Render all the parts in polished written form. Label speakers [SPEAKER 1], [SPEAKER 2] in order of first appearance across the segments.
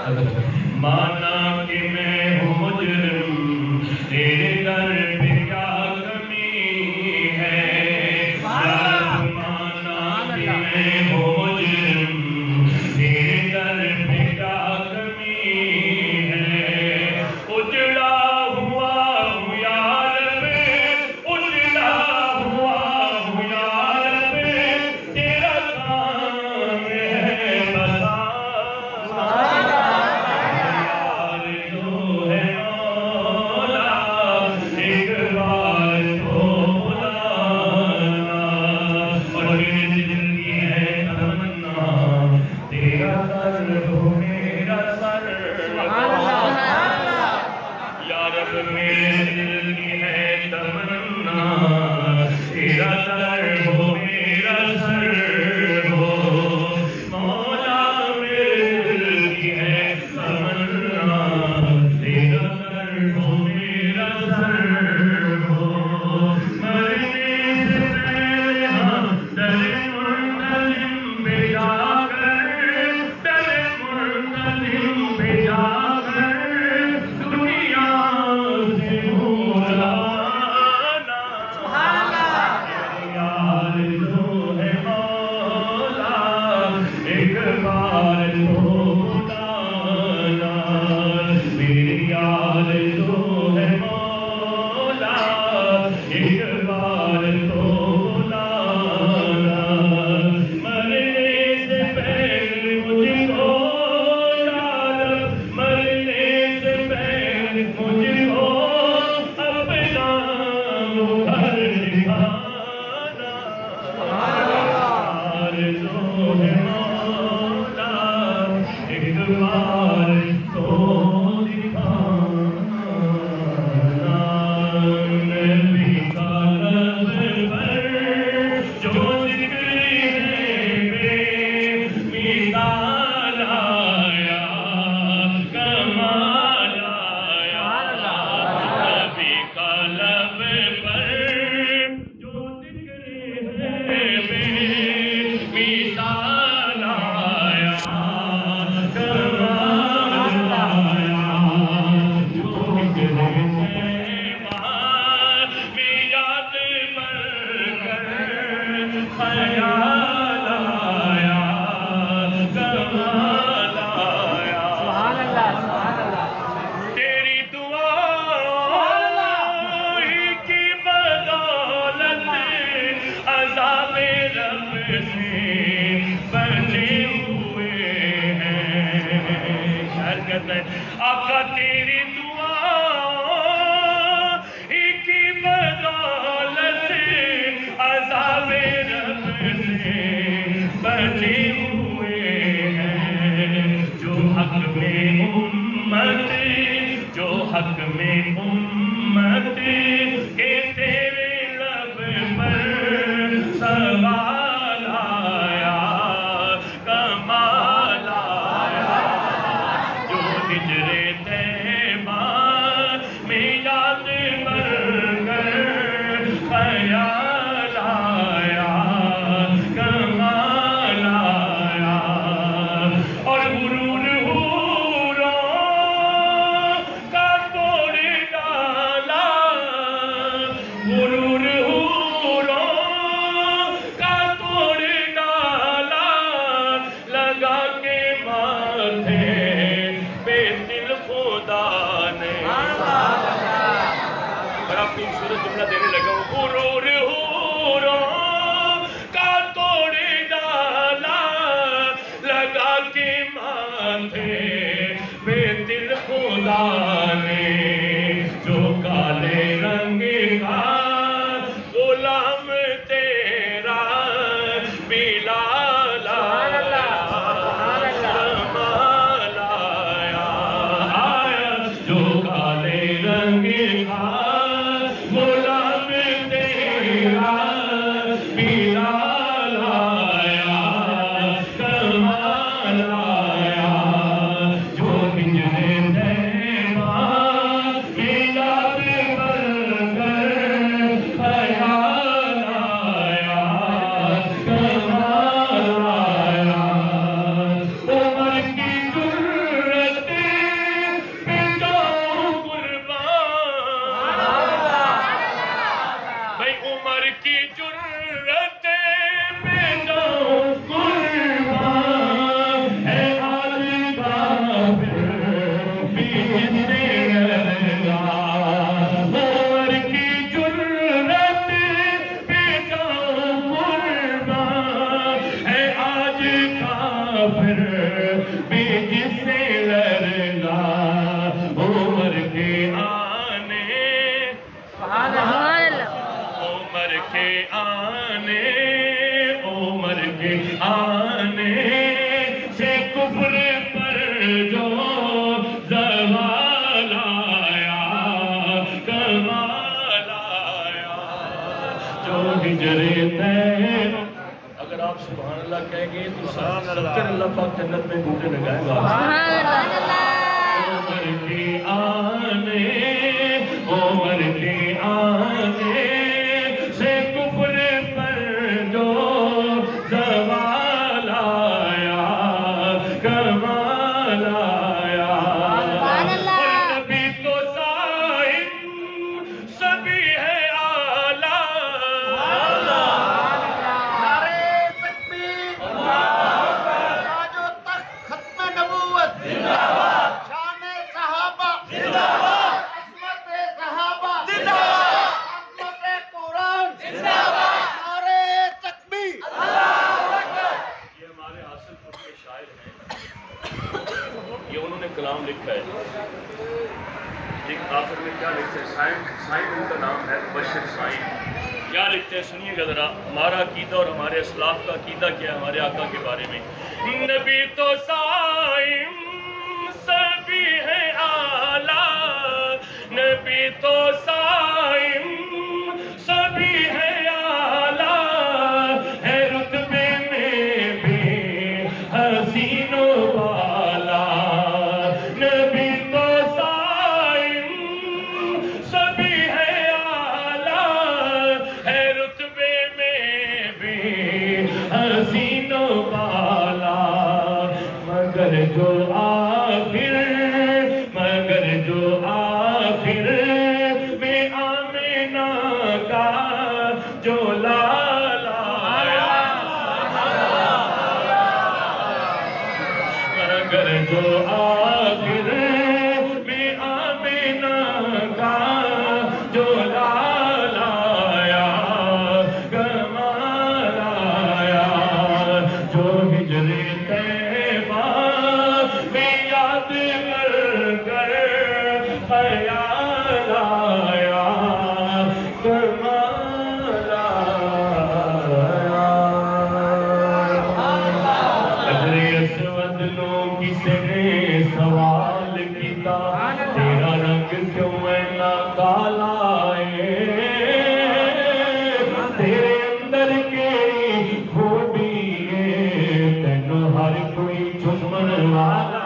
[SPEAKER 1] مانا کہ میں ہوں مجرم تیرے در پہ کیا کمی ہے یا رب مانا کہ میں ہوں مجرم تیرے در پہ کیا کمی ہے اجڑا ہوا ہوں یا رب اجڑا ہوا ہوں یا رب تیرا کام ہے بسا آقا تیری دعا ہی کی بدولت عذاب رب سے بچے ہوئے ہیں جو حق میں امت کے تیرے لب پر سوال آیا کمال آیا جو ہجرے طیبہ میں یاد بر کر خیال آیا کمال آیا اور غرور حوروں کا توڑ ڈالا غرور حوروں کا توڑ ڈالا لگا کے ماتھے پہ دل خدا نے بڑا خوبصورت جملہ دینے لگا ہوں غرور حوروں کا توڑ ڈالا لگا کے ماتھے پہ دل خدا نے جو کالے رنگ کا غلام تیرا بلال آیا کمال آیا جو کالے رنگ کا غلام تیرا بلال آیا کمال آیا بھی جسے لرزا عمر کے آنے عمر کے آنے عمر کے آنے سے کفر پر جو زوال آیا کمال آیا جو ہجرے تیر اگر آپ سبحان اللہ کہیں گے تو ستر اللہ پاک جنت میں گھوٹے لگائے گا عمر کے آنے عمر کے آنے سے کفر پر جو زوال آیا کمال آیا نبی تو صائم سبھی ہے آلہ
[SPEAKER 2] نعرے تکبیر تاج و تخت ختم نبوت شان صحابہ عظمت صحابہ عظمت قرآن نعرے تکبیر
[SPEAKER 1] یہ ہمارے حاصل پور کے شاعر ہیں یہ انہوں نے کلام لکھا ہے ایک آخر میں کیا لکھتے ہیں سائن ان کا نام ہے بشر سائن کیا لکھتے ہیں سنیے گا ذرا ہمارا عقیدہ اور ہمارے اسلاف کا عقیدہ کیا ہے ہمارے آقا کے بارے میں نبی تو سائن سبھی ہے آلہ نبی تو سائن سبھی ہے آلہ ہے رتبے میں بھی حسین و بالا نبی تو سائن سبھی ہے آلہ ہے رتبے میں بھی حسین و بالا مگر جو آخر میں آمینہ کا جو لالا آیا مگر جو آخر میں آمینہ کا جو لالا آیا کمال آیا جو ہجرے طیبہ میں یاد کر خیال آیا کمال آیا حجر اسود لوگ کسی نے سوال کیتا تیرا رنگ کیوں اینا کالا ہے تیرے اندر کے خوبی ہے تینوں ہر کوئی چمن والا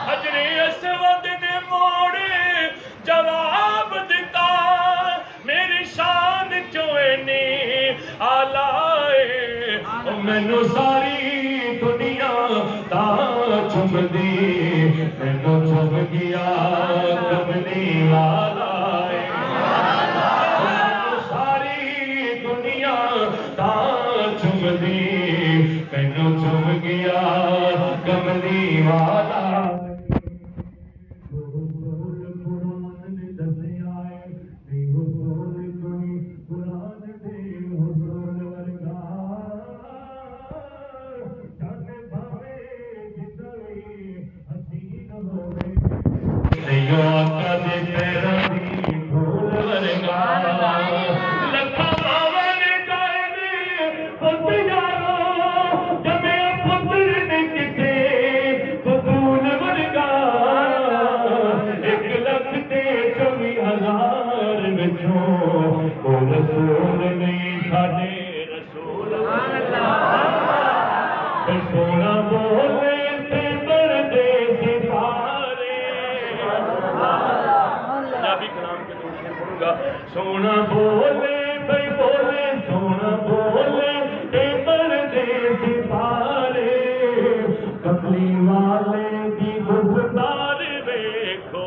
[SPEAKER 1] حجر اسود نے موڑے جواب دیتا میری شان کیوں اینی آلائے مینوں ساری دنیا دا چم دی مینوں چم گیا کملی والا مینوں ساری دنیا دا چم دی مینوں چم گیا کملی والا سونا بولے تے پردے ستارے پنجابی کلام کے دو شعر پڑھوں گا سونا بولے بھائی بولے سونا بولے تے پردے ستارے کملی والے دی گفتار ویکھو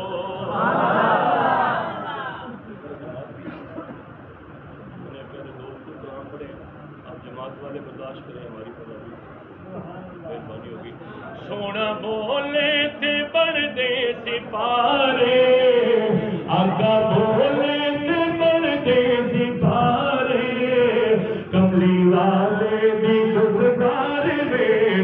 [SPEAKER 1] جماعت والے برداشت کریں ہماری مہربانی ہوگی سونا بولے تے پردے سپارے آقا بولے تے پردے سپارے کملی والے دی گفتار ویکھو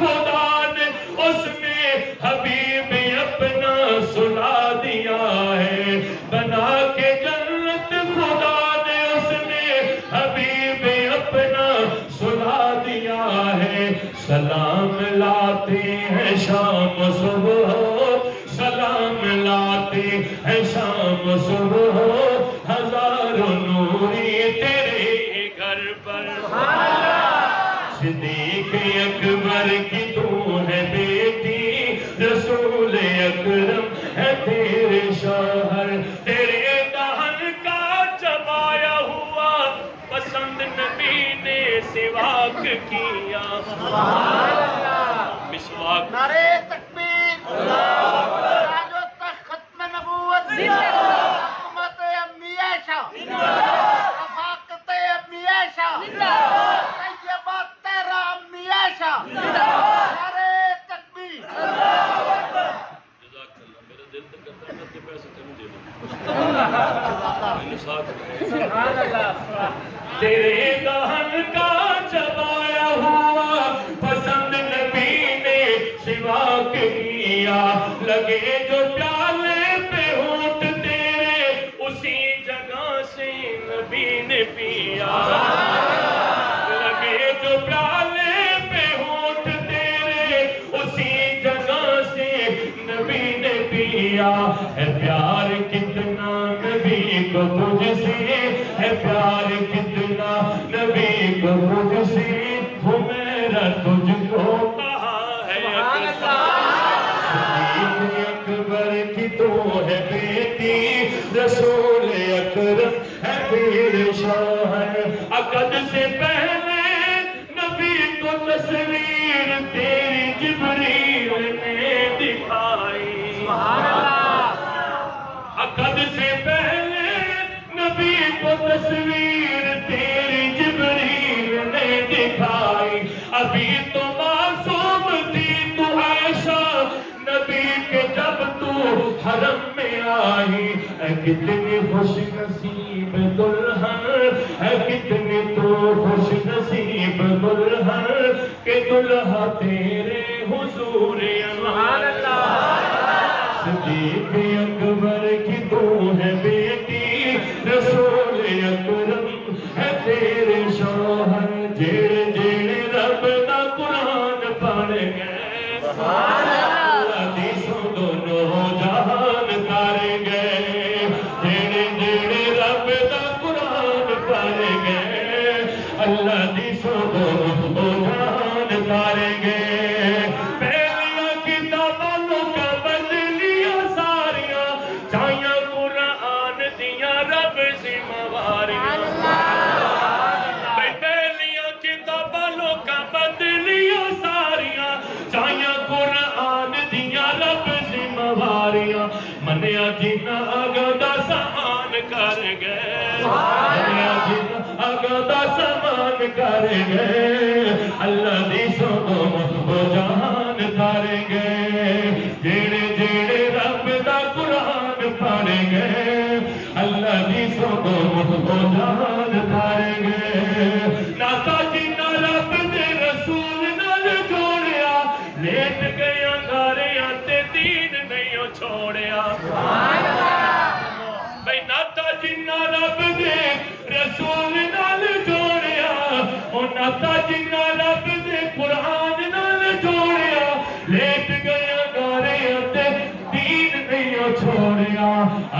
[SPEAKER 1] خدا نے اس میں حبیب اپنا سلا دیا ہے، بنا کے جنت خدا نے اس میں حبیب اپنا سلا دیا ہے۔ سلام لاتے ہیں شام صبح، سلام لاتے ہیں شام صبح، ہزاروں نوری تیرے گھر پر۔ صدیق اکبر کی تو ہے بیٹی، رسول اکرم ہے تیرے شوہر، تیرے دہن کا چبایا ہوا پسند نبی نے سواک کیا۔ مسواک
[SPEAKER 2] نعرے تکبیر، تاج و تخت ختم نبوت، حکومت امی عائشہ، رفاقت امی عائشہ، طیبہ تیرا امی عائشہ، نعرے تکبیر۔
[SPEAKER 1] جزاک اللہ، میرا دل تو کرتا ہے کہ پیسے تمہیں دے دوں، میں نے ساتھ تیرے دہن کا چبایا ہوا پسند نبی نے سواک کیا، لگے جو پیالے پہ ہونٹ تیرے اسی جگہ سے نبی نے پیا، لگے جو پیالے پہ ہونٹ تیرے اسی جگہ سے نبی نے پیا۔ ہے پیار کتنا نبی کو تجھ سے، ہے پیار کتنا نبی کو تجھ سے، حمیرہ تجھ کو کہا ہے صدیق اکبر کی تو ہے بیٹی، رسول اکرم ہے تیرے شوہر۔ عقد سے پہلے نبی کو تصویر تیری جبریل نے دکھائی، عقد سے پہلے نبی کو تصویر تیری جبریل نے دکھائی۔ ابھی تو معصوم تھی تو عائشہ نبی کے جب تو حرم میں آئی، اے کتنی خوش نصیب دلہن، اے کتنی تو خوش نصیب دلہن کہ دلہا تیرے حضور سبحان اللہ۔ صدیق اکبر کی تو ہے بیٹی، رسول اکرم ہے تیرے شوہر، جیڑے جیڑے رب دا قرآن پڑھ گئے، حدیثوں دونوں جہان تار گئے، جیڑے جیڑے رب دا قرآن پڑھ گئے، اللہ حدیثوں دونوں جہان تار گئے۔ پہلیاں کتاباں کا بدلیاں ساریاں، چاہیاں قرآن دیاں رب ذمہواریاں، پہلیاں کتاباں کا بدلیاں ساریاں، چاہیاں قرآن دیاں رب ذمہواریاں، منیا جینا آگا سامان کر گئے، منیا جینا آگا سامان کر گئے، اللہ دی سنو وہ جہان تار گئے، جیڑے جیڑے رب دا قرآن پڑھ گئے، اللہ دی سنو وہ جہان تار گئے۔ ناتا جینا رب دے رسول نال جوڑیا، لیٹ گیا گاریاں تے دین نہیں چھوڑیا، بھئی ناتا جینا رب دے رسول نال جوڑیا، او ناتا جینا رب دے قرآن نال جوڑیا، لیٹ گیا گاریاں تے دین نہیں چھوڑیا،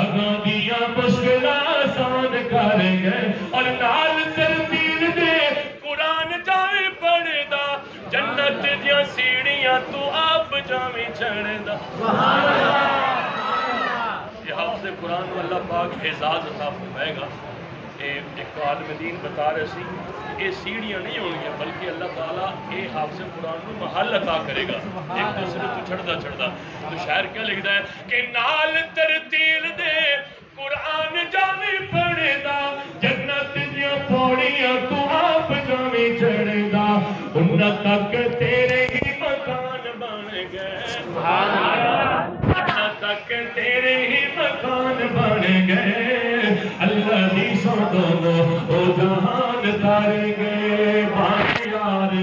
[SPEAKER 1] اگاں دیاں مشکلاں آسان کر گئے، اور نال ترتیل دے قرآن جائے پڑھدا، جنت دیاں سیڑھیاں تو آپ جاویں چڑھدا۔ یہ حافظ قرآن کو اللہ پاک اعزاز عطا فرمائے گا۔ ایک تو عالم دین بتا رہے سی یہ سیڑھیاں نہیں ہوں گی، بلکہ اللہ تعالیٰ یہ حافظ قرآن کو محل عطا کرے گا، ایک دوسرے تو چھڑدا چھڑدا۔ تو شاعر کیا لکھتا ہے کہ نال ترتیل دے قرآن جاویں پڑھدا، جنت دیاں پوڑیاں تو آپ جاویں چڑھدا، انہاں تک تیرے ہی مکان بن گئے، انہاں تک تیرے ہی مکان بن گئے، اللہ دی سو دو وہ جہان تار گئے، بات یار